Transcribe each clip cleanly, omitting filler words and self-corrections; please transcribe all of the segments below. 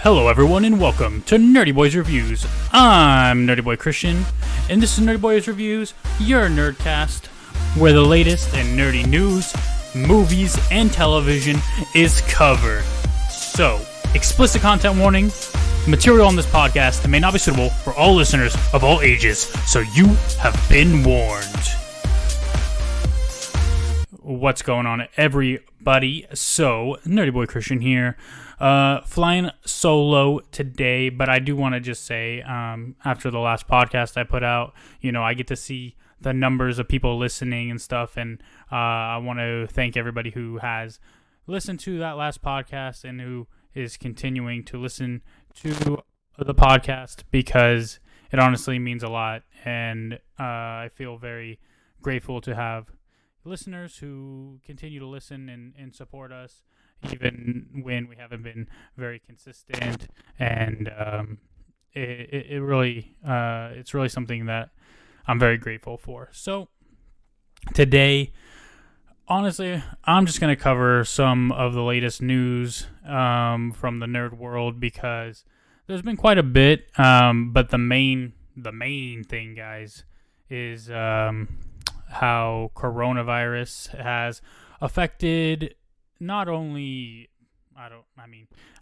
Hello everyone and welcome to Nerdy Boys Reviews. I'm Nerdy Boy Kristian, and this is Nerdy Boys Reviews, your nerdcast, where the latest in nerdy news, movies, and television is covered. So, explicit content warning, material on this podcast may not be suitable for all listeners of all ages, so you have been warned. What's going on, everybody? So, Nerdy Boy Kristian here. Flying solo today, but I do want to just say, after the last podcast I put out, I get to see the numbers of people listening and stuff, and I want to thank everybody who has listened to that last podcast and who is continuing to listen to the podcast, because it honestly means a lot, and I feel very grateful to have listeners who continue to listen and support us, even when we haven't been very consistent, and it's really something that I'm very grateful for. So today, honestly, I'm just going to cover some of the latest news from the nerd world, because there's been quite a bit, but the main thing, guys, is how coronavirus has affected not only,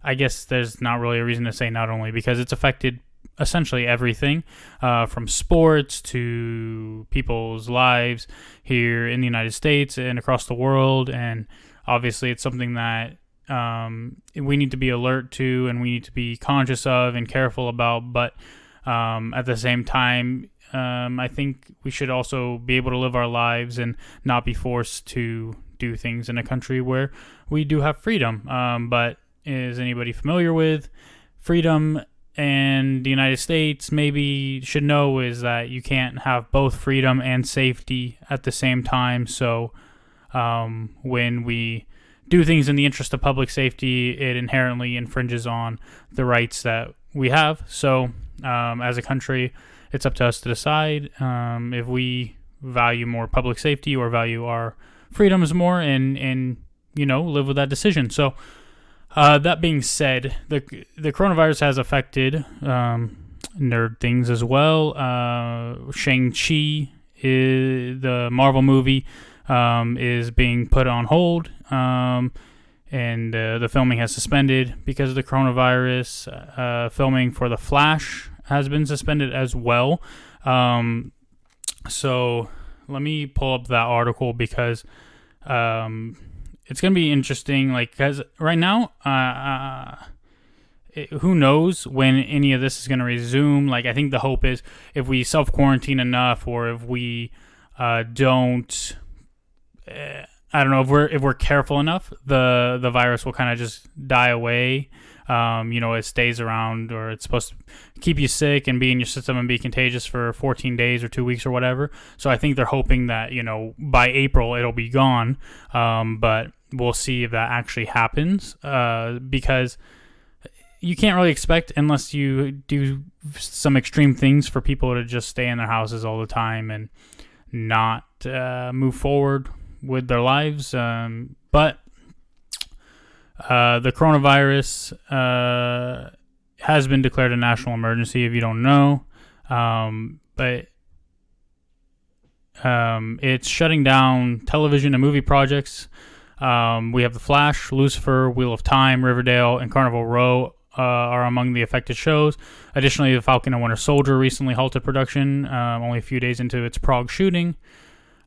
I guess there's not really a reason to say not only, because it's affected essentially everything, from sports to people's lives here in the United States and across the world. And obviously it's something that we need to be alert to and we need to be conscious of and careful about. But at the same time, I think we should also be able to live our lives and not be forced to do things in a country where we do have freedom. But is anybody familiar with freedom? And the United States maybe should know is that you can't have both freedom and safety at the same time. So when we do things in the interest of public safety, it inherently infringes on the rights that we have. So as a country, it's up to us to decide if we value more public safety or value our freedoms more, and live with that decision. So that being said, the coronavirus has affected nerd things as well. Shang-Chi, the Marvel movie, is being put on hold, and the filming has suspended because of the coronavirus. Filming for The Flash has been suspended as well. So let me pull up that article, because it's going to be interesting, because right now, who knows when any of this is going to resume. I think the hope is if we self-quarantine enough, or if we don't, I don't know, if we're careful enough, the virus will kind of just die away. It stays around, or it's supposed to keep you sick and be in your system and be contagious for 14 days or 2 weeks or whatever. So I think they're hoping that, by April it'll be gone. But we'll see if that actually happens, because you can't really expect, unless you do some extreme things, for people to just stay in their houses all the time and not move forward with their lives. But the coronavirus has been declared a national emergency, if you don't know. But it's shutting down television and movie projects. We have The Flash, Lucifer, Wheel of Time, Riverdale, and Carnival Row are among the affected shows. Additionally, The Falcon and Winter Soldier recently halted production, only a few days into its Prague shooting.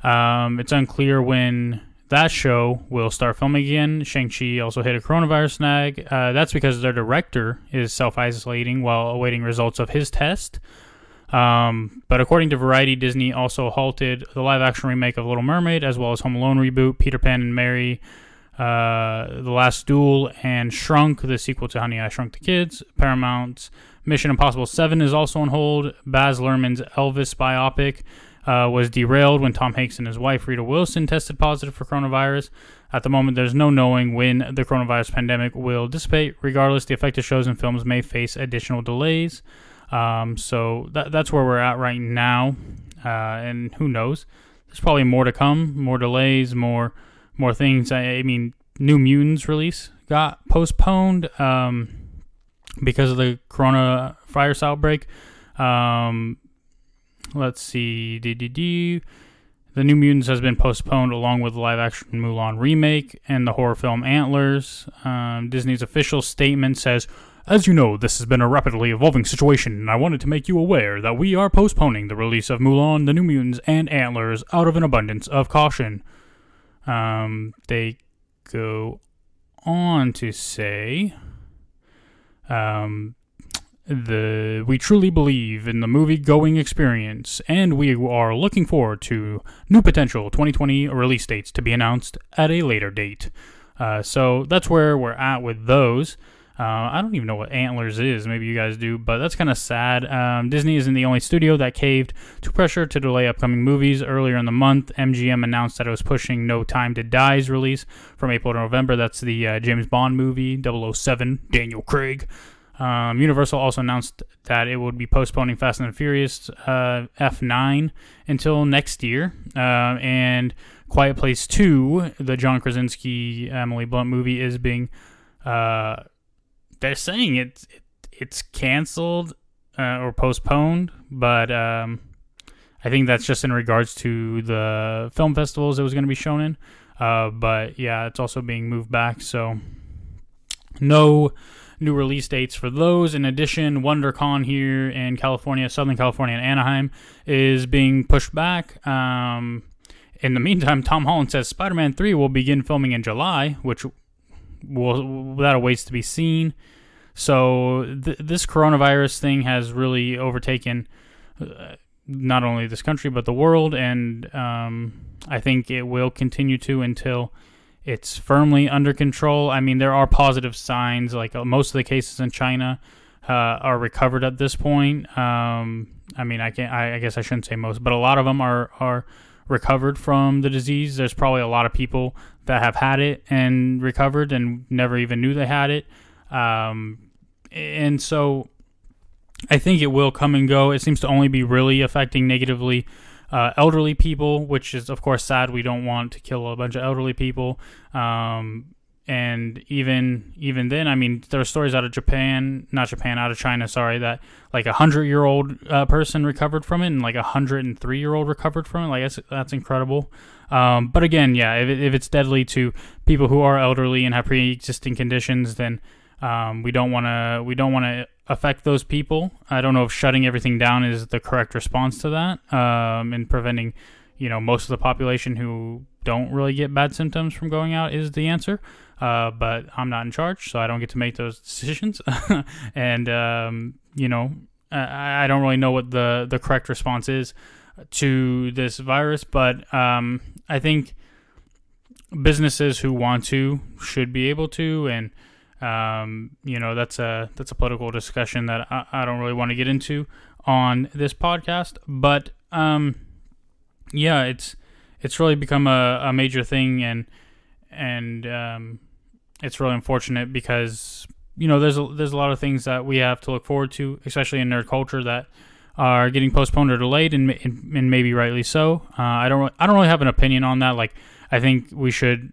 It's unclear when that show will start filming again. Shang-Chi also hit a coronavirus snag. That's because their director is self-isolating while awaiting results of his test. But according to Variety, Disney also halted the live-action remake of Little Mermaid, as well as Home Alone reboot, Peter Pan and Mary, The Last Duel, and Shrunk, the sequel to Honey, I Shrunk the Kids. Paramount's Mission Impossible 7 is also on hold. Baz Luhrmann's Elvis biopic was derailed when Tom Hanks and his wife, Rita Wilson, tested positive for coronavirus. At the moment, there's no knowing when the coronavirus pandemic will dissipate. Regardless, the affected shows and films may face additional delays. So that's where we're at right now. And who knows? There's probably more to come, more delays, more things. I mean, New Mutants release got postponed. because of the coronavirus outbreak. Let's see. The New Mutants has been postponed along with the live-action Mulan remake and the horror film Antlers. Disney's official statement says, "As you know, this has been a rapidly evolving situation, and I wanted to make you aware that we are postponing the release of Mulan, the New Mutants, and Antlers out of an abundance of caution." They go on to say, we truly believe in the movie-going experience, and we are looking forward to new potential 2020 release dates to be announced at a later date. So that's where we're at with those. I don't even know what Antlers is. Maybe you guys do, but that's kind of sad. Disney isn't the only studio that caved to pressure to delay upcoming movies. Earlier in the month, MGM announced that it was pushing No Time to Die's release from April to November. That's the James Bond movie, 007, Daniel Craig. Universal also announced that it would be postponing Fast and Furious F9 until next year. And Quiet Place 2, the John Krasinski, Emily Blunt movie, is being... they're saying it's canceled or postponed, but I think that's just in regards to the film festivals it was going to be shown in. But yeah, it's also being moved back, so no new release dates for those. In addition, WonderCon here in California, Southern California, and Anaheim is being pushed back. In the meantime, Tom Holland says Spider-Man 3 will begin filming in July, which that awaits to be seen. So this coronavirus thing has really overtaken not only this country but the world, and I think it will continue to until it's firmly under control. I mean, there are positive signs, like most of the cases in China are recovered at this point. I mean, I guess I shouldn't say most, but a lot of them are recovered from the disease. There's probably a lot of people that have had it and recovered and never even knew they had it. And so I think it will come and go. It seems to only be really affecting negatively elderly people, which is, of course, sad. We don't want to kill a bunch of elderly people. And even then, I mean, there are stories out of out of China, sorry, that like 100-year-old person recovered from it, and like 103-year-old recovered from it. Like that's incredible. But again, yeah, if it's deadly to people who are elderly and have pre-existing conditions, then we don't want to affect those people. I don't know if shutting everything down is the correct response to that, and preventing, most of the population who don't really get bad symptoms from going out is the answer. But I'm not in charge, so I don't get to make those decisions. And, I don't really know what the correct response is to this virus, but I think businesses who want to should be able to, and that's a political discussion that I don't really want to get into on this podcast. But yeah, it's really become a major thing, and it's really unfortunate because there's a lot of things that we have to look forward to, especially in nerd culture, that are getting postponed or delayed, and maybe rightly so. I don't really have an opinion on that. Like, I think we should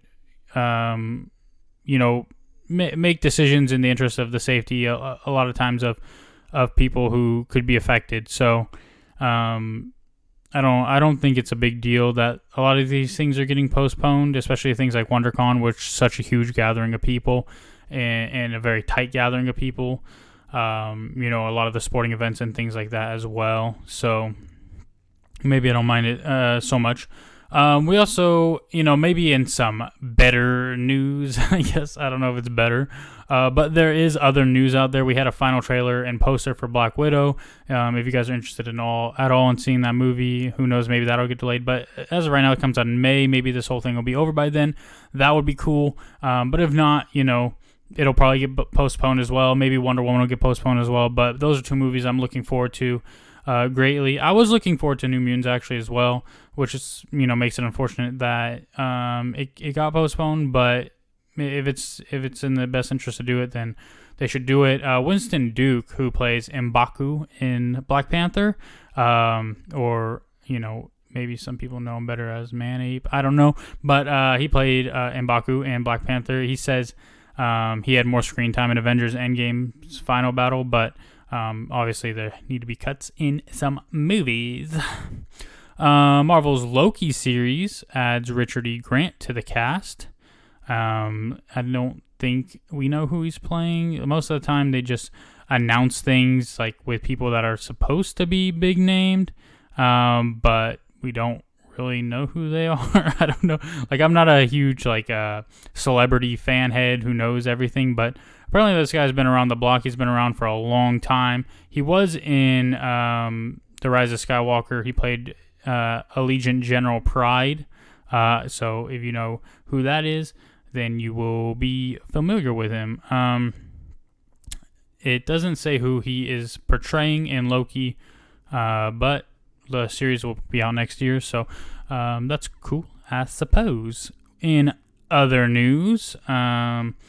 make decisions in the interest of the safety a lot of times of people who could be affected. So I don't think it's a big deal that a lot of these things are getting postponed, especially things like WonderCon, which is such a huge gathering of people and a very tight gathering of people. A lot of the sporting events and things like that as well. So maybe I don't mind it so much. We also, maybe in some better news, I guess, I don't know if it's better, but there is other news out there. We had a final trailer and poster for Black Widow. If you guys are interested at all in seeing that movie, who knows, maybe that'll get delayed. But as of right now, it comes out in May. Maybe this whole thing will be over by then. That would be cool. But if not, it'll probably get postponed as well. Maybe Wonder Woman will get postponed as well. But those are two movies I'm looking forward to greatly. I was looking forward to New Mutants actually as well, which is makes it unfortunate that it got postponed. But if it's in the best interest to do it, then they should do it. Winston Duke, who plays M'Baku in Black Panther, or maybe some people know him better as Man-Ape, I don't know, but he played M'Baku in Black Panther. He says He had more screen time in Avengers Endgame's final battle, but obviously there need to be cuts in some movies. Marvel's Loki series adds Richard E. Grant to the cast. I don't think we know who he's playing. Most of the time they just announce things like with people that are supposed to be big named, but we don't really know who they are. I don't know. Like, I'm not a huge celebrity fan head who knows everything, but apparently this guy's been around the block. He's been around for a long time. He was in The Rise of Skywalker. He played Allegiant General Pride. So if you know who that is, then you will be familiar with him. It doesn't say who he is portraying in Loki, but the series will be out next year, so that's cool, I suppose. In other news, Robert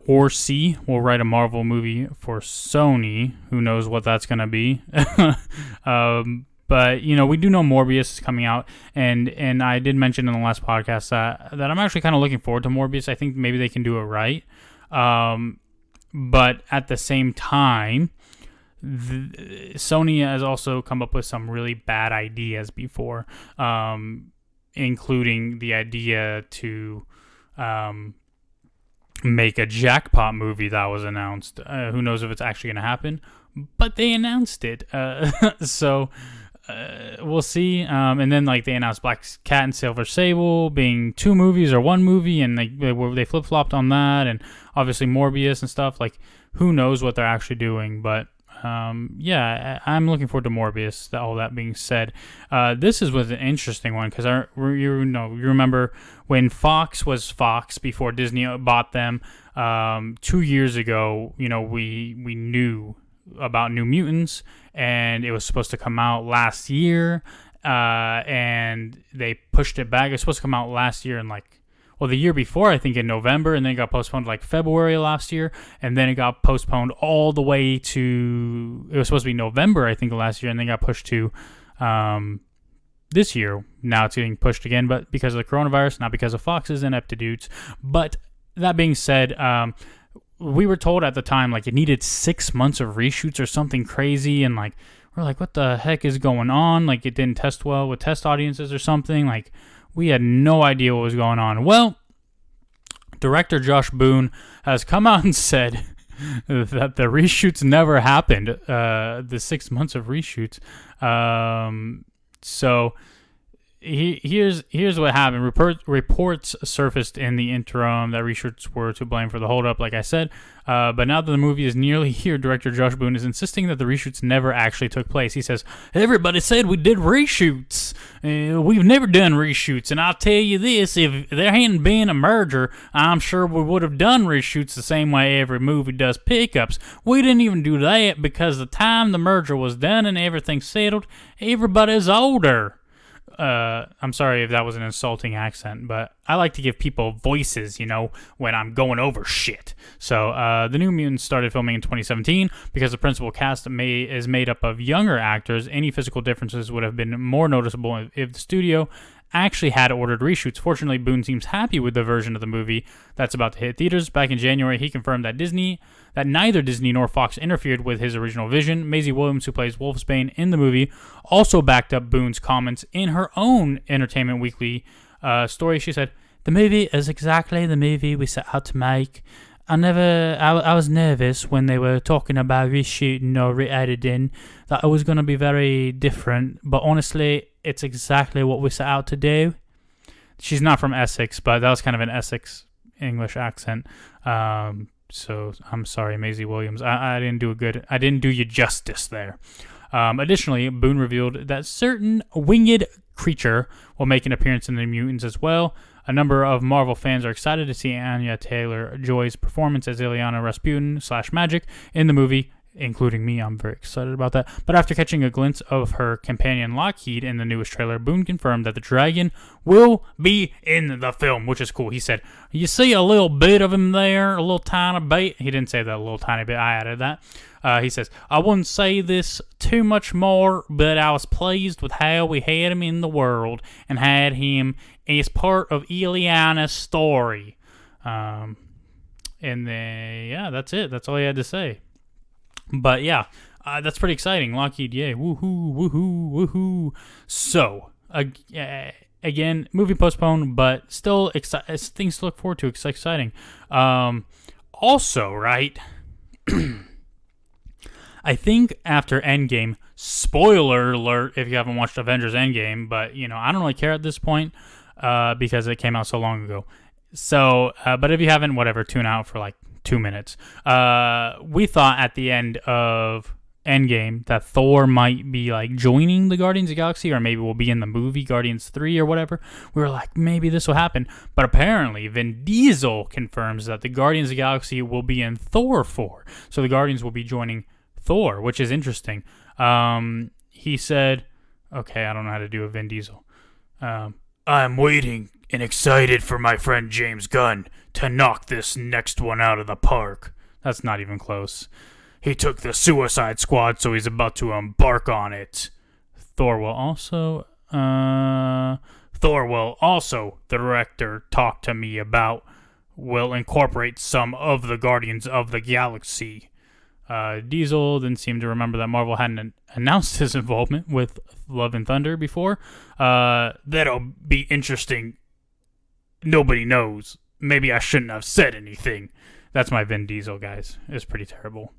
Orci will write a Marvel movie for Sony. Who knows what that's going to be? But, we do know Morbius is coming out, and I did mention in the last podcast that I'm actually kind of looking forward to Morbius. I think maybe they can do it right. But at the same time, Sony has also come up with some really bad ideas before, including the idea to make a Jackpot movie that was announced. Who knows if it's actually going to happen, but they announced it. So we'll see. And then they announced Black Cat and Silver Sable being 2 movies or 1 movie, and they flip-flopped on that, and obviously Morbius and stuff. Who knows what they're actually doing, but yeah, I'm looking forward to Morbius. All that being said, this was an interesting one because you remember when Fox was Fox before Disney bought them 2 years ago. We knew about New Mutants, and it was supposed to come out last year, and they pushed it back. It was supposed to come out last year in the year before, I think in November, and then it got postponed to February last year, and then it got postponed all the way to, it was supposed to be November, I think, last year, and then got pushed to this year. Now it's getting pushed again, but because of the coronavirus, not because of Fox's ineptitudes. But that being said, we were told at the time it needed 6 months of reshoots or something crazy, and we're what the heck is going on? It didn't test well with test audiences or something. We had no idea what was going on. Well, director Josh Boone has come out and said that the reshoots never happened, the 6 months of reshoots. So here's what happened. Reports surfaced in the interim that reshoots were to blame for the holdup, like I said. But now that the movie is nearly here, director Josh Boone is insisting that the reshoots never actually took place. He says, "Everybody said we did reshoots. We've never done reshoots. And I'll tell you this, if there hadn't been a merger, I'm sure we would have done reshoots the same way every movie does pickups. We didn't even do that because the time the merger was done and everything settled, everybody's older." I'm sorry if that was an insulting accent, but I like to give people voices, when I'm going over shit. So, The New Mutants started filming in 2017 because the principal cast is made up of younger actors. Any physical differences would have been more noticeable if the studio actually had ordered reshoots. Fortunately, Boone seems happy with the version of the movie that's about to hit theaters. Back in January, he confirmed that neither Disney nor Fox interfered with his original vision. Maisie Williams, who plays Wolfsbane in the movie, also backed up Boone's comments in her own Entertainment Weekly story. She said, "The movie is exactly the movie we set out to make. I was nervous when they were talking about reshooting or re-editing, that it was going to be very different, but honestly, it's exactly what we set out to do." She's not from Essex, but that was kind of an Essex English accent. So I'm sorry, Maisie Williams. I didn't do you justice there. Additionally, Boone revealed that certain winged creature will make an appearance in the Mutants as well. A number of Marvel fans are excited to see Anya Taylor-Joy's performance as Ilyana Rasputin/Magic in the movie, including me. I'm very excited about that. But after catching a glimpse of her companion Lockheed in the newest trailer, Boone confirmed that the dragon will be in the film, which is cool. He said, "You see a little bit of him there, a little tiny bit." He didn't say that, a little tiny bit. I added that. He says, "I wouldn't say this too much more, but I was pleased with how we had him in the world and had him as part of Ileana's story." And then, yeah, that's it. That's all he had to say. But yeah, that's pretty exciting. Lockheed, yay. Woohoo, woohoo, woohoo. So, again, movie postponed, but still things to look forward to. It's exciting. Also, right, I think after Endgame, spoiler alert if you haven't watched Avengers Endgame, but, I don't really care at this point because it came out so long ago. So, but if you haven't, whatever, tune out for like 2 minutes. We thought at the end of Endgame that Thor might be like joining the Guardians of the Galaxy, or maybe will be in the movie Guardians 3 or whatever. We were like, maybe this will happen. But apparently Vin Diesel confirms that the Guardians of the Galaxy will be in Thor 4. So the Guardians will be joining Thor, which is interesting. He said, okay, I don't know how to do a Vin Diesel. I'm waiting and excited for my friend James Gunn to knock this next one out of the park. That's not even close. He took the Suicide Squad, so he's about to embark on it. Thor will also, the director talked to me about, will incorporate some of the Guardians of the Galaxy. Diesel didn't seem to remember that Marvel hadn't announced his involvement with Love and Thunder before. That'll be interesting. Nobody knows. Maybe I shouldn't have said anything. That's my Vin Diesel, guys. It's pretty terrible.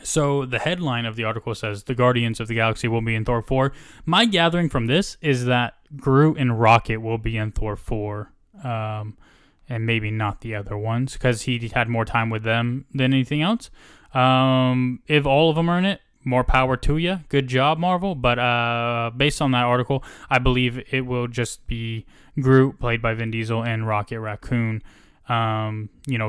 So the headline of the article says, the Guardians of the Galaxy will be in Thor 4. My gathering from this is that Groot and Rocket will be in Thor 4. And maybe not the other ones, because he had more time with them than anything else. If all of them are in it, more power to you. Good job, Marvel. But based on that article, I believe it will just be Groot, played by Vin Diesel, and Rocket Raccoon,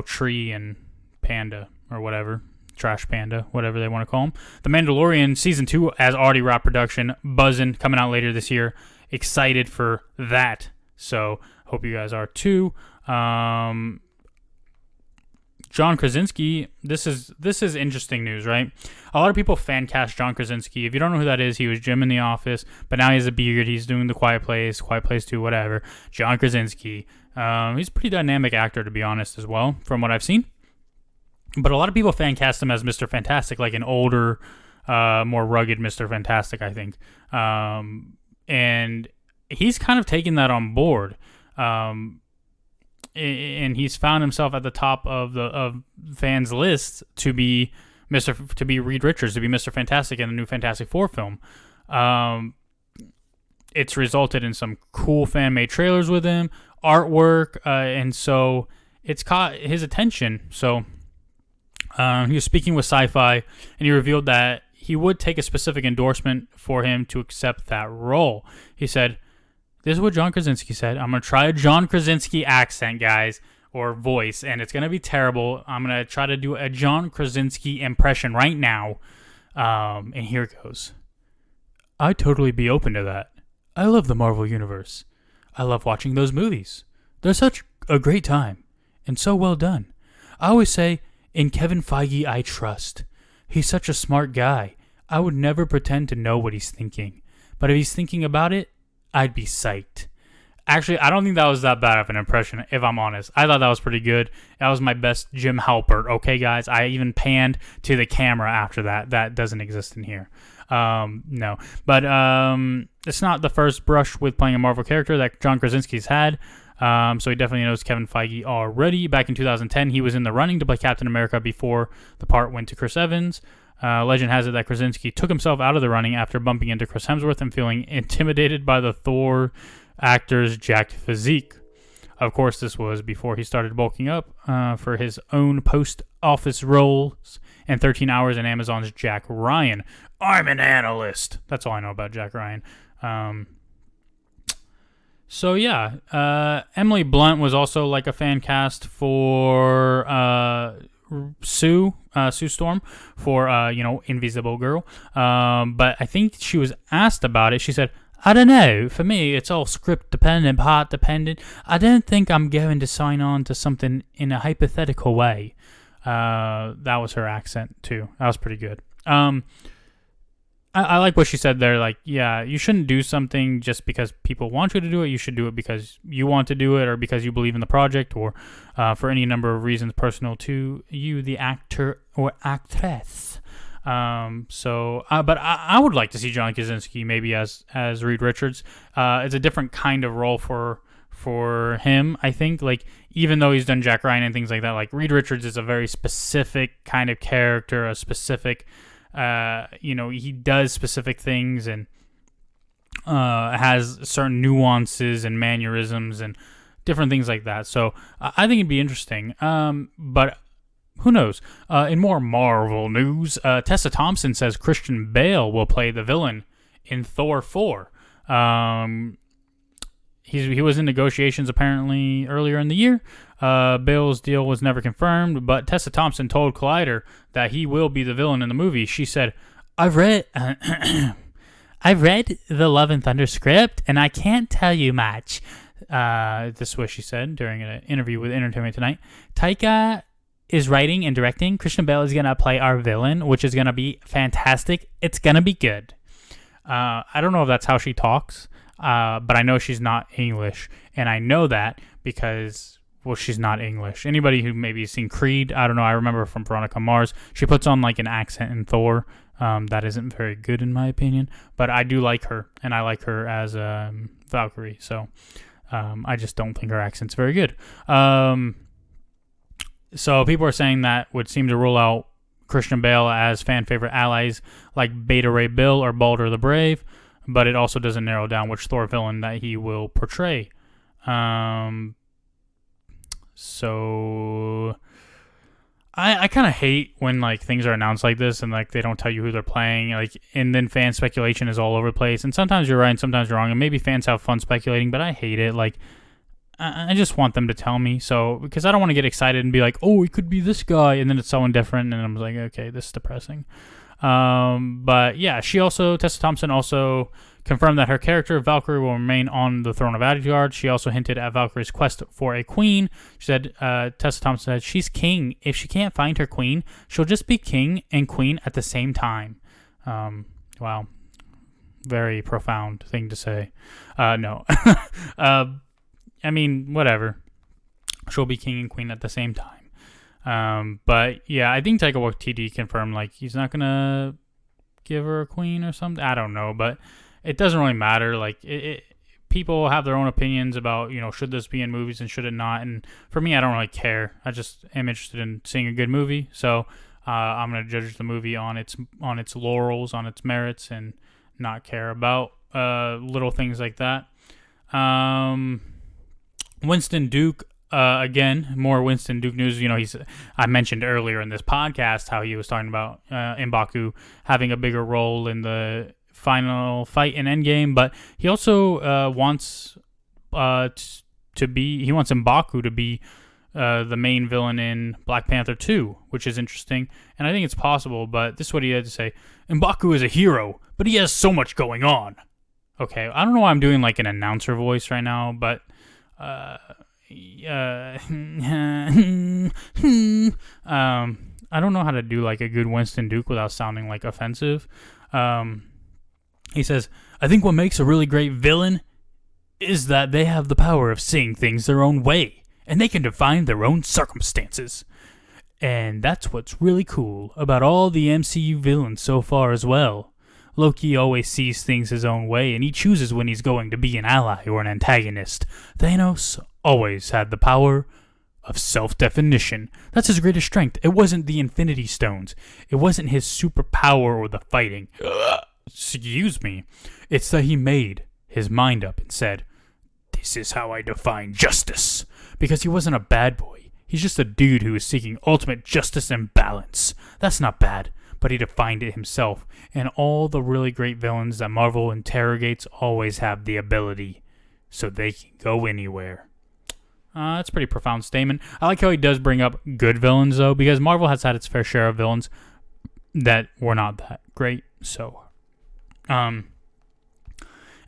Tree and Panda, or whatever. Trash Panda, whatever they want to call him. The Mandalorian Season 2 has already wrapped production. Buzzing, coming out later this year. Excited for that. So, hope you guys are too. John Krasinski, this is interesting news, right? A lot of people fan cast John Krasinski. If you don't know who that is, he was Jim in The Office, but now he has a beard. He's doing The Quiet Place 2, whatever. John Krasinski. He's a pretty dynamic actor, to be honest, as well, from what I've seen. But a lot of people fan cast him as Mr. Fantastic, like an older, more rugged Mr. Fantastic, I think. And he's kind of taken that on board. And he's found himself at the top of fans' lists to be Reed Richards, to be Mr. Fantastic in the new Fantastic Four film. It's resulted in some cool fan-made trailers with him, artwork, and so it's caught his attention. So he was speaking with Sci-Fi, and he revealed that he would take a specific endorsement for him to accept that role. He said, this is what John Krasinski said. I'm going to try a John Krasinski accent, guys, or voice, and it's going to be terrible. I'm going to try to do a John Krasinski impression right now. And here it goes. I'd totally be open to that. I love the Marvel Universe. I love watching those movies. They're such a great time, and so well done. I always say, in Kevin Feige, I trust. He's such a smart guy. I would never pretend to know what he's thinking. But if he's thinking about it, I'd be psyched. Actually, I don't think that was that bad of an impression, if I'm honest. I thought that was pretty good. That was my best Jim Halpert. Okay, guys? I even panned to the camera after that. That doesn't exist in here. No. But it's not the first brush with playing a Marvel character that John Krasinski's had. So he definitely knows Kevin Feige already. Back in 2010, he was in the running to play Captain America before the part went to Chris Evans. Legend has it that Krasinski took himself out of the running after bumping into Chris Hemsworth and feeling intimidated by the Thor actor's jacked physique. Of course, this was before he started bulking up for his own post-office roles and 13 Hours in Amazon's Jack Ryan. I'm an analyst. That's all I know about Jack Ryan. So yeah, Emily Blunt was also like a fan cast for Sue Storm for Invisible Girl. But I think she was asked about it. She said, I don't know. For me, it's all script dependent, part dependent. I don't think I'm going to sign on to something in a hypothetical way. That was her accent too. That was pretty good. I like what she said there. Like, yeah, you shouldn't do something just because people want you to do it. You should do it because you want to do it, or because you believe in the project, or for any number of reasons personal to you, the actor or actress. But I would like to see John Krasinski maybe as Reed Richards. It's a different kind of role for him, I think. Like, even though he's done Jack Ryan and things like that, like Reed Richards is a very specific kind of character, a specific, he does specific things and has certain nuances and mannerisms and different things like that. So I think it'd be interesting. But who knows? In more Marvel news, Tessa Thompson says Christian Bale will play the villain in Thor 4. He was in negotiations apparently earlier in the year. Bale's deal was never confirmed, but Tessa Thompson told Collider that he will be the villain in the movie. She said, I've read the Love and Thunder script, and I can't tell you much. This is what she said during an interview with Entertainment Tonight. Taika is writing and directing. Christian Bale is going to play our villain, which is going to be fantastic. It's going to be good. I don't know if that's how she talks. But I know she's not English, and I know that because, well, she's not English. Anybody who maybe has seen Creed, I don't know, I remember from Veronica Mars, she puts on like an accent in Thor that isn't very good in my opinion, but I do like her, and I like her as Valkyrie, so I just don't think her accent's very good. So people are saying that would seem to rule out Christian Bale as fan favorite allies like Beta Ray Bill or Balder the Brave, but it also doesn't narrow down which Thor villain that he will portray. So I kind of hate when like things are announced like this and like they don't tell you who they're playing, like, and then fan speculation is all over the place. And sometimes you're right and sometimes you're wrong, and maybe fans have fun speculating, but I hate it. Like, I just want them to tell me, so, because I don't want to get excited and be like, oh, it could be this guy, and then it's someone different, and I'm like, okay, this is depressing. But yeah, Tessa Thompson also confirmed that her character, Valkyrie, will remain on the throne of Asgard. She also hinted at Valkyrie's quest for a queen. She said, Tessa Thompson said, she's king. If she can't find her queen, she'll just be king and queen at the same time. Wow. Very profound thing to say. No. I mean, whatever. She'll be king and queen at the same time. But yeah, I think Taika Waititi confirmed like he's not gonna give her a queen or something. I don't know, but it doesn't really matter. Like people have their own opinions about, should this be in movies and should it not. And for me, I don't really care. I just am interested in seeing a good movie. So I'm gonna judge the movie on its laurels, on its merits, and not care about little things like that. Winston Duke. Again, more Winston Duke news. I mentioned earlier in this podcast how he was talking about M'Baku having a bigger role in the final fight in Endgame, but he also wants M'Baku to be the main villain in Black Panther 2, which is interesting, and I think it's possible, but this is what he had to say. M'Baku is a hero, but he has so much going on. Okay, I don't know why I'm doing like an announcer voice right now, but I don't know how to do like a good Winston Duke without sounding like offensive. He says, I think what makes a really great villain is that they have the power of seeing things their own way, and they can define their own circumstances. And that's what's really cool about all the MCU villains so far as well. Loki always sees things his own way, and he chooses when he's going to be an ally or an antagonist. Thanos always had the power of self-definition. That's his greatest strength. It wasn't the Infinity Stones. It wasn't his superpower or the fighting. Excuse me. It's that he made his mind up and said, this is how I define justice. Because he wasn't a bad boy. He's just a dude who is seeking ultimate justice and balance. That's not bad, but he defined it himself. And all the really great villains that Marvel interrogates always have the ability, so they can go anywhere. That's a pretty profound statement. I like how he does bring up good villains, though, because Marvel has had its fair share of villains that were not that great. So, I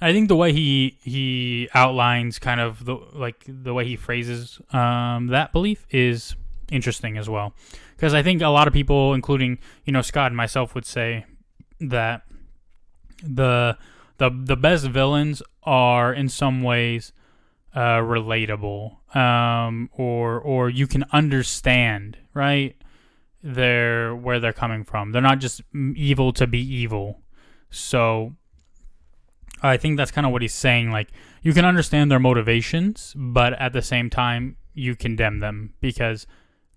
think the way he outlines kind of the way he phrases that belief is interesting as well. Because I think a lot of people, including Scott and myself, would say that the the best villains are in some ways relatable, or you can understand, right? Where they're coming from. They're not just evil to be evil. So I think that's kind of what he's saying. Like, you can understand their motivations, but at the same time, you condemn them because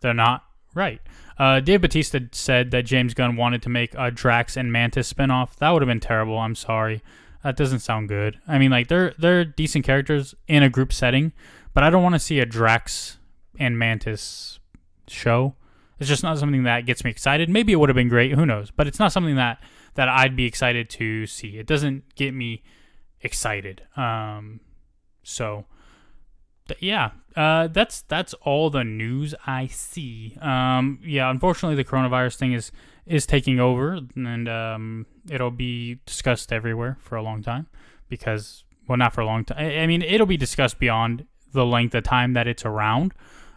they're not right. Dave Bautista said that James Gunn wanted to make a Drax and Mantis spinoff. That would have been terrible. I'm sorry. That doesn't sound good. I mean, like, they're decent characters in a group setting, but I don't want to see a Drax and Mantis show. It's just not something that gets me excited. Maybe it would have been great. Who knows? But it's not something that I'd be excited to see. It doesn't get me excited. That's all the news I see. Unfortunately, the coronavirus thing is taking over, and it'll be discussed everywhere for a long time because, well, not for a long time. I mean, it'll be discussed beyond the length of time that it's around.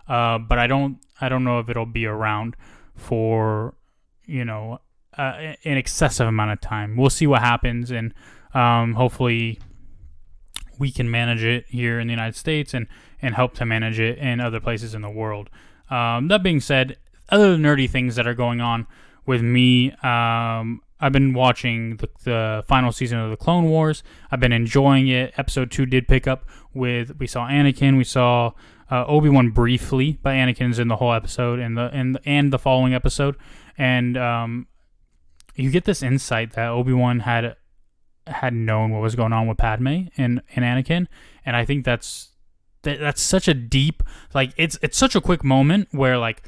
But I don't know if it'll be around for, an excessive amount of time. We'll see what happens, and hopefully we can manage it here in the United States and help to manage it in other places in the world. That being said, other nerdy things that are going on with me, I've been watching the final season of the Clone Wars. I've been enjoying it. Episode 2 did pick up we saw Anakin, we saw Obi-Wan briefly, but Anakin's in the whole episode and the following episode, and you get this insight that Obi-Wan had known what was going on with Padme and Anakin, and I think that's such a deep, like, it's such a quick moment where, like,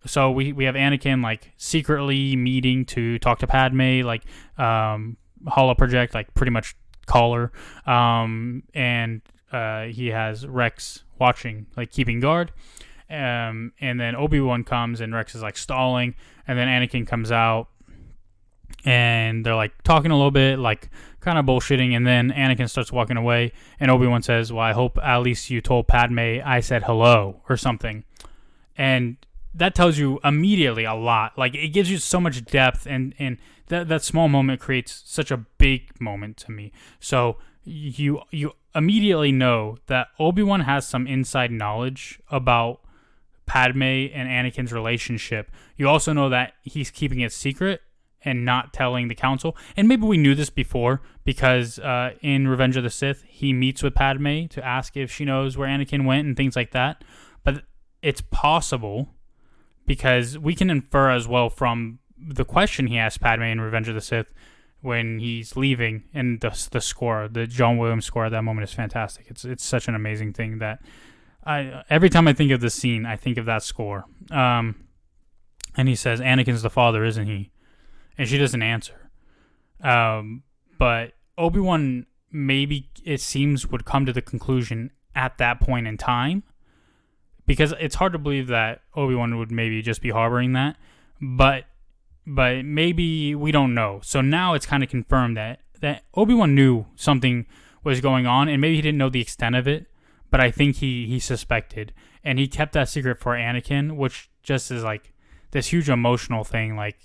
so we have Anakin, like, secretly meeting to talk to Padme, like, holo project, like, pretty much call her, and he has Rex watching, like, keeping guard, and then Obi-Wan comes and Rex is, like, stalling, and then Anakin comes out and they're, like, talking a little bit, like, kind of bullshitting, and then Anakin starts walking away and Obi-Wan says, well, I hope at least you told Padme I said hello or something, and that tells you immediately a lot. Like, it gives you so much depth, and that small moment creates such a big moment to me. So you immediately know that Obi-Wan has some inside knowledge about Padme and Anakin's relationship. You also know that he's keeping it secret and not telling the council. And maybe we knew this before because in Revenge of the Sith, he meets with Padme to ask if she knows where Anakin went and things like that. But it's possible because we can infer as well from the question he asked Padme in Revenge of the Sith when he's leaving, and the score, the John Williams score at that moment is fantastic. It's such an amazing thing that every time I think of this scene, I think of that score. And he says, Anakin's the father, isn't he? And she doesn't answer. But Obi-Wan, maybe it seems, would come to the conclusion at that point in time, because it's hard to believe that Obi-Wan would maybe just be harboring that, but maybe we don't know. So now it's kind of confirmed that Obi-Wan knew something was going on, and maybe he didn't know the extent of it, but I think he suspected, and he kept that secret for Anakin, which just is like this huge emotional thing, like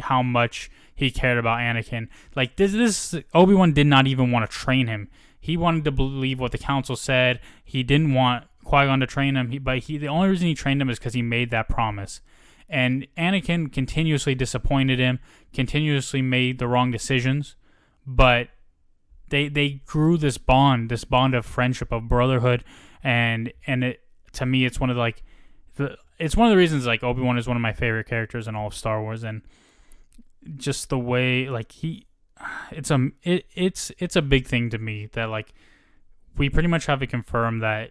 how much he cared about Anakin. Like this Obi-Wan did not even want to train him. He wanted to believe what the council said. He didn't want Qui-Gon to train him, but the only reason he trained him is because he made that promise. And Anakin continuously disappointed him, continuously made the wrong decisions, but they grew this bond of friendship, of brotherhood, and it, to me, it's one of it's one of the reasons, like, Obi-Wan is one of my favorite characters in all of Star Wars, and just the way, like, it's a big thing to me that, like, we pretty much have it confirmed that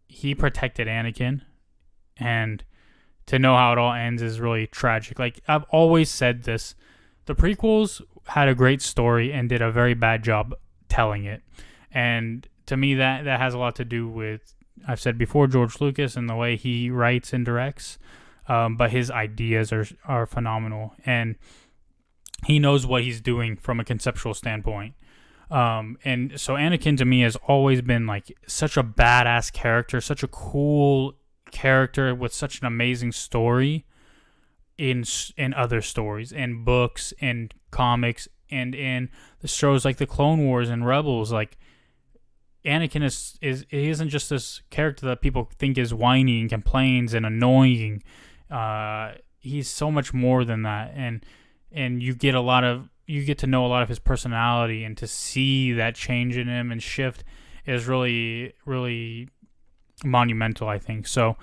he protected Anakin, and to know how it all ends is really tragic. Like, I've always said this, the prequels had a great story and did a very bad job telling it, and to me that has a lot to do with, I've said before, George Lucas and the way he writes and directs, but his ideas are phenomenal, and he knows what he's doing from a conceptual standpoint. And so Anakin to me has always been like such a badass character, such a cool character with such an amazing story in other stories, in books, in comics, and in the shows like the Clone Wars and Rebels, like Anakin he isn't just this character that people think is whiny and complains and annoying. He's so much more than that, and you get to know a lot of his personality, and to see that change in him and shift is really, really monumental, I think. So,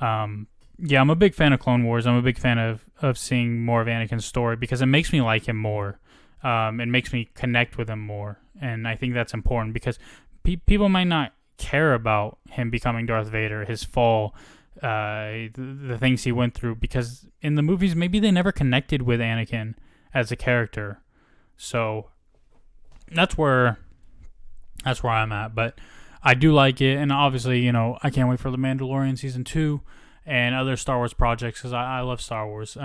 yeah, I'm a big fan of Clone Wars. I'm a big fan of seeing more of Anakin's story because it makes me like him more. It makes me connect with him more, and I think that's important because people might not care about him becoming Darth Vader, his fall, the things he went through, because in the movies maybe they never connected with Anakin as a character. So that's where I'm at. But I do like it, and obviously, I can't wait for The Mandalorian Season 2 and other Star Wars projects because I love Star Wars,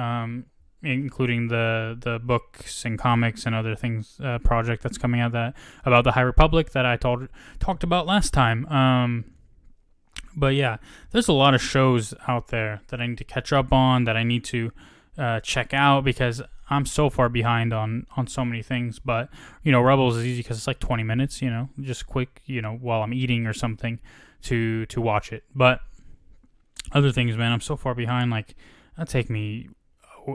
including the books and comics and other things, project that's coming out about the High Republic that I talked about last time. But yeah, there's a lot of shows out there that I need to catch up on, that I need to check out because I'm so far behind on so many things. But Rebels is easy because it's like 20 minutes, just quick, while I'm eating or something to watch it. But other things, man, I'm so far behind. Like, that'd take me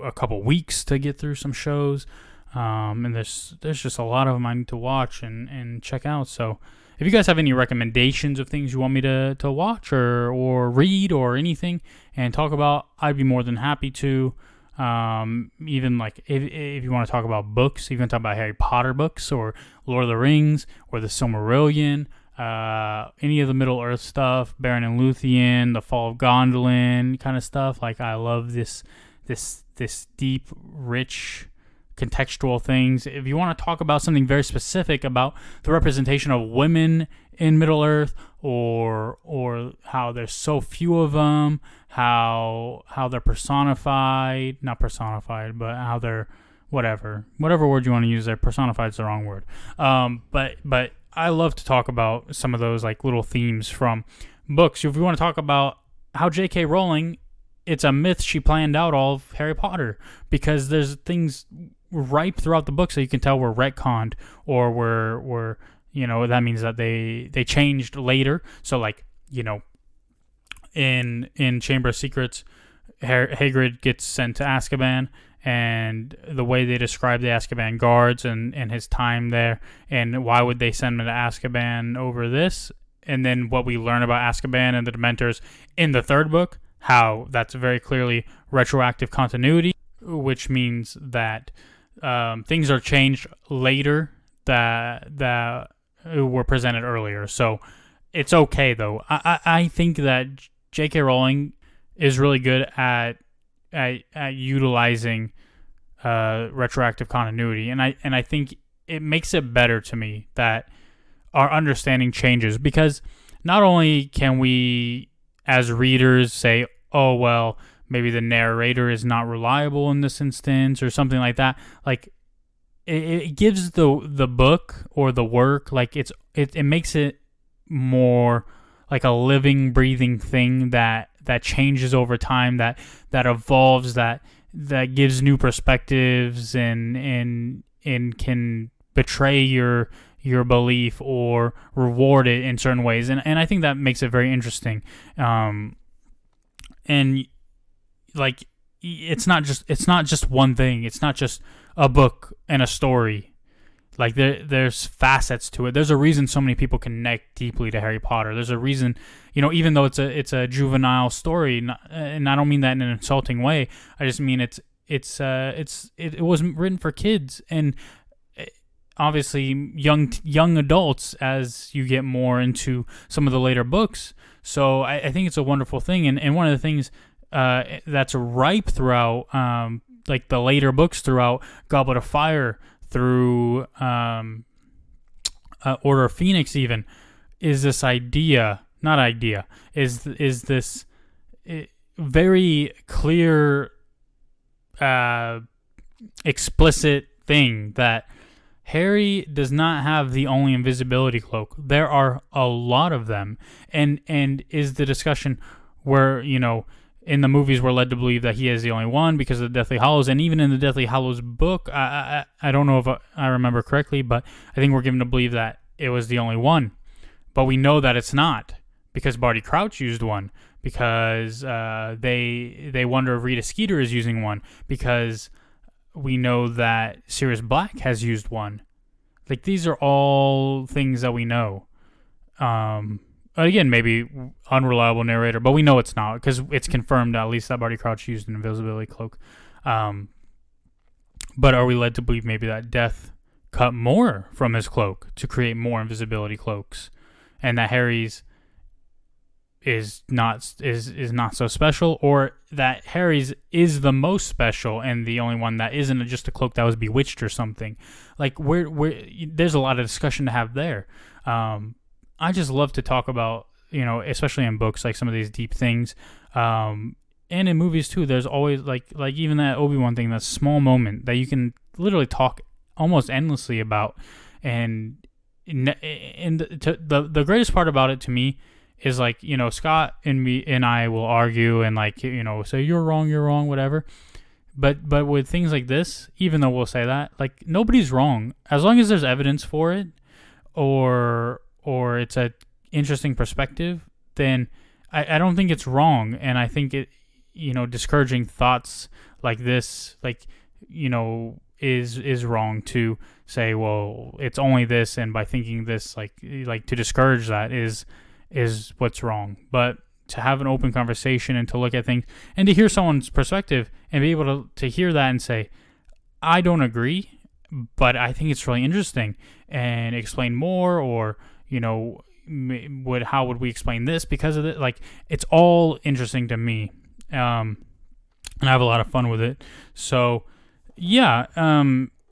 a couple weeks to get through some shows, and there's just a lot of them I need to watch and check out. So if you guys have any recommendations of things you want me to watch or read or anything and talk about, I'd be more than happy to. Even like if you want to talk about books, you can talk about Harry Potter books or Lord of the Rings or the Silmarillion, any of the Middle Earth stuff, Baron and Luthien, the Fall of Gondolin kind of stuff. Like, I love this deep, rich, contextual things. If you want to talk about something very specific about the representation of women in Middle Earth, or how there's so few of them, how they're personified, not personified, but how they're whatever word you want to use there. Personified is the wrong word. But I love to talk about some of those like little themes from books. If you want to talk about how J.K. Rowling, it's a myth she planned out all of Harry Potter, because there's things ripe throughout the book so you can tell were retconned or were that means that they changed later. So like, in Chamber of Secrets, Hagrid gets sent to Azkaban, and the way they describe the Azkaban guards and his time there, and why would they send him to Azkaban over this, and then what we learn about Azkaban and the Dementors in the third book, how that's very clearly retroactive continuity, which means that things are changed later that were presented earlier. So it's okay, though. I think that J.K. Rowling is really good at utilizing retroactive continuity, and I think it makes it better to me that our understanding changes, because not only can we as readers say, oh well, maybe the narrator is not reliable in this instance or something like that, like it gives the book or the work, like it makes it more like a living, breathing thing that changes over time, that evolves, that gives new perspectives and can betray your belief or reward it in certain ways, and I think that makes it very interesting. And like, it's not just one thing. It's not just a book and a story. Like, there's facets to it. There's a reason so many people connect deeply to Harry Potter. There's a reason, even though it's a juvenile story, and I don't mean that in an insulting way. I just mean it wasn't written for kids, and obviously young adults as you get more into some of the later books. So I think it's a wonderful thing, and one of the things that's ripe throughout, like the later books, throughout Goblet of Fire, through Order of Phoenix, even, is this is this very clear, explicit thing that Harry does not have the only invisibility cloak. There are a lot of them, and is the discussion where in the movies we're led to believe that he is the only one because of the Deathly Hallows, and even in the Deathly Hallows book, I don't know if I remember correctly, but I think we're given to believe that it was the only one. But we know that it's not because Barty Crouch used one, because they wonder if Rita Skeeter is using one, because we know that Sirius Black has used one. Like, these are all things that we know. Again, maybe unreliable narrator, but we know it's not because it's confirmed at least that Barty Crouch used an invisibility cloak. But are we led to believe maybe that Death cut more from his cloak to create more invisibility cloaks, and that Harry's is not so special, or that Harry's is the most special and the only one that isn't just a cloak that was bewitched or something? Like, there's a lot of discussion to have there. I just love to talk about, especially in books, like some of these deep things, and in movies too. There's always like even that Obi-Wan thing, that small moment that you can literally talk almost endlessly about, and the greatest part about it to me is like, Scott and me and I will argue and like, say you're wrong, whatever. But with things like this, even though we'll say that, like, nobody's wrong as long as there's evidence for it, or it's a interesting perspective, then I don't think it's wrong. And I think it, discouraging thoughts like this, like, is wrong to say, well, it's only this, and by thinking this, like to discourage that is what's wrong. But to have an open conversation and to look at things and to hear someone's perspective and be able to hear that and say, I don't agree, but I think it's really interesting, and explain more, or how would we explain this because of it? Like, it's all interesting to me, and I have a lot of fun with it. So yeah,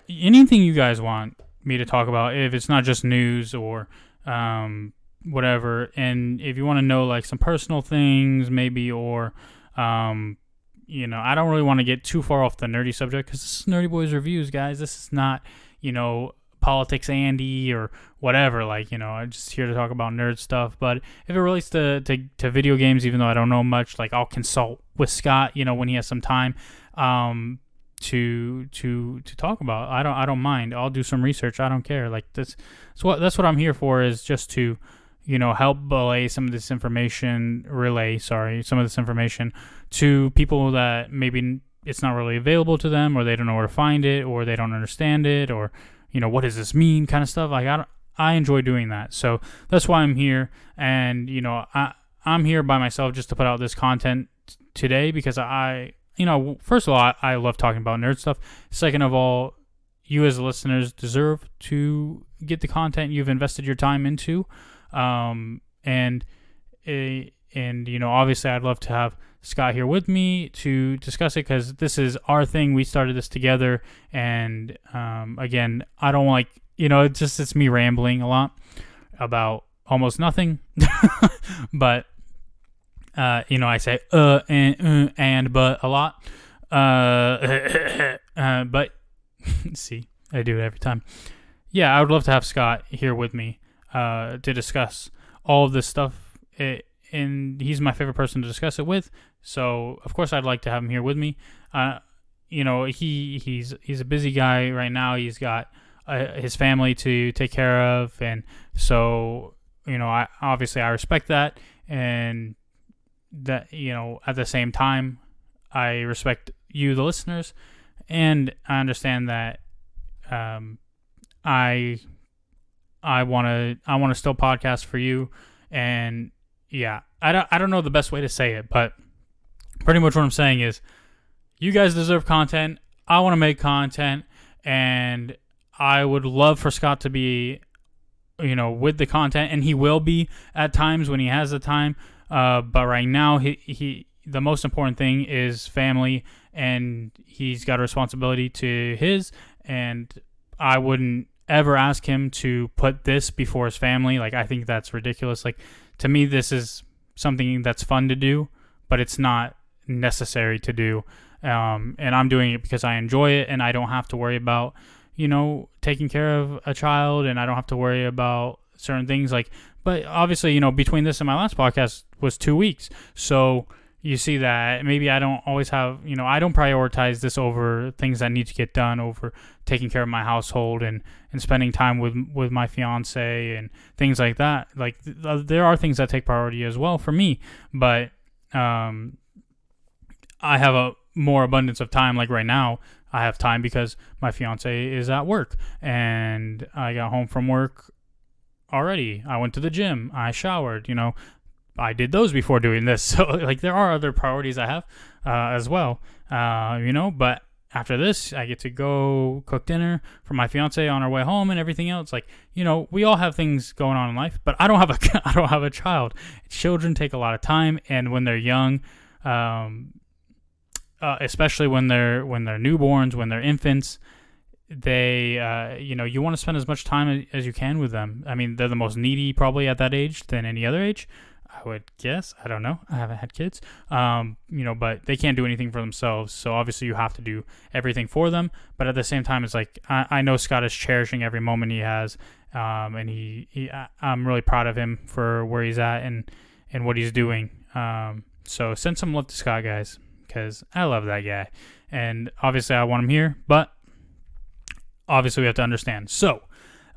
anything you guys want me to talk about, if it's not just news or whatever, and if you want to know like some personal things maybe, or I don't really want to get too far off the nerdy subject because this is Nerdy Boys Reviews, guys. This is not Politics Andy or whatever. Like, I'm just here to talk about nerd stuff. But if it relates to video games, even though I don't know much, like, I'll consult with Scott, when he has some time to talk about. I don't mind. I'll do some research. I don't care. Like, that's what I'm here for, is just to help relay some of this information to people that maybe it's not really available to them, or they don't know where to find it, or they don't understand it, or what does this mean, kind of stuff. Like, I enjoy doing that, so that's why I'm here. And I'm here by myself just to put out this content today because first of all, I love talking about nerd stuff. Second of all, you as listeners deserve to get the content you've invested your time into. And obviously I'd love to have Scott here with me to discuss it, because this is our thing. We started this together, and again, I don't like, it's me rambling a lot about almost nothing. But I say and but a lot. But see, I do it every time. Yeah, I would love to have Scott here with me to discuss all of this stuff, and he's my favorite person to discuss it with. So of course I'd like to have him here with me. He's a busy guy right now. He's got his family to take care of, and so I respect that, and that at the same time I respect you, the listeners, and I understand that I want to still podcast for you. And yeah, I don't know the best way to say it, but pretty much what I'm saying is, you guys deserve content. I want to make content, and I would love for Scott to be, with the content, and he will be at times when he has the time. But right now, he the most important thing is family, and he's got a responsibility to his, and I wouldn't ever ask him to put this before his family. Like, I think that's ridiculous. Like, to me, this is something that's fun to do, but it's not necessary to do. And I'm doing it because I enjoy it, and I don't have to worry about, taking care of a child, and I don't have to worry about certain things. Like, but obviously, between this and my last podcast was 2 weeks. So, you see that maybe I don't always have, I don't prioritize this over things that need to get done, over taking care of my household and spending time with my fiance and things like that. Like, there are things that take priority as well for me, but I have a more abundance of time. Like right now, I have time because my fiance is at work, and I got home from work already. I went to the gym. I showered. I did those before doing this. So like, there are other priorities I have as well. But after this, I get to go cook dinner for my fiance on our way home and everything else. Like, we all have things going on in life, but I don't have a child. Children take a lot of time, and when they're young, especially when they're newborns, when they're infants, they you want to spend as much time as you can with them. I mean, they're the most needy probably at that age than any other age, I would guess. I don't know, I haven't had kids. But they can't do anything for themselves, so obviously you have to do everything for them. But at the same time, it's like, I know Scott is cherishing every moment he has, and I'm really proud of him for where he's at and what he's doing. So send some love to Scott, guys, because I love that guy, and obviously I want him here, but obviously we have to understand. So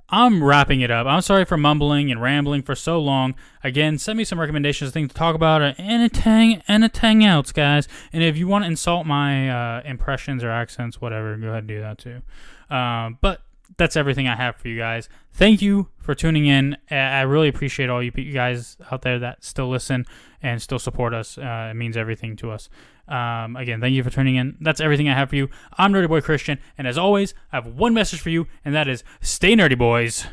I'm wrapping it up. I'm sorry for mumbling and rambling for so long. Again, send me some recommendations of things to talk about, or anything else, guys. And if you want to insult my impressions or accents, whatever, go ahead and do that too. But that's everything I have for you guys. Thank you for tuning in. I really appreciate all you guys out there that still listen and still support us. It means everything to us. Again, thank you for tuning in. That's everything I have for you. I'm Nerdy Boy Kristian, and as always, I have one message for you, and that is, stay nerdy, boys.